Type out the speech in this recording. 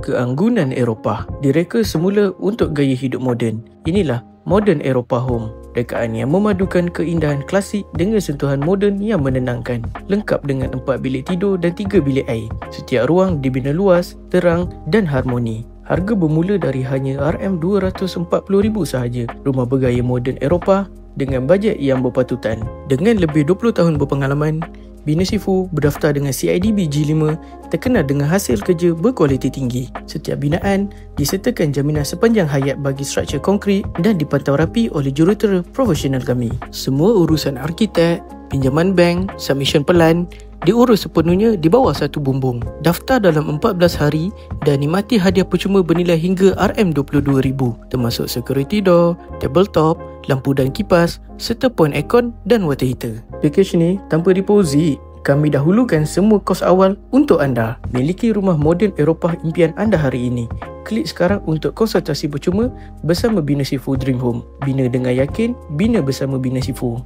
Keanggunan Eropah direka semula untuk gaya hidup moden. Inilah Modern Eropah Home. Rekaan yang memadukan keindahan klasik dengan sentuhan moden yang menenangkan. Lengkap dengan 4 bilik tidur dan 3 bilik air. Setiap ruang dibina luas, terang dan harmoni. Harga bermula dari hanya RM240,000 sahaja. Rumah bergaya moden Eropah dengan bajet yang berpatutan. Dengan lebih 20 tahun berpengalaman, Bina Sifu berdaftar dengan CIDB G5, terkenal dengan hasil kerja berkualiti tinggi. Setiap binaan disertakan jaminan sepanjang hayat bagi struktur konkrit dan dipantau rapi oleh jurutera profesional kami. Semua urusan arkitek, pinjaman bank, submission pelan diurus sepenuhnya di bawah satu bumbung. Daftar dalam 14 hari dan nikmati hadiah percuma bernilai hingga RM22,000 termasuk security door, tabletop, lampu dan kipas serta point aircon dan water heater. Package ni tanpa deposit. Kami dahulukan semua kos awal untuk anda. Miliki rumah moden Eropah impian anda hari ini. Klik sekarang untuk konsultasi percuma bersama Bina Sifu Dream Home. Bina dengan yakin, bina bersama Bina Sifu.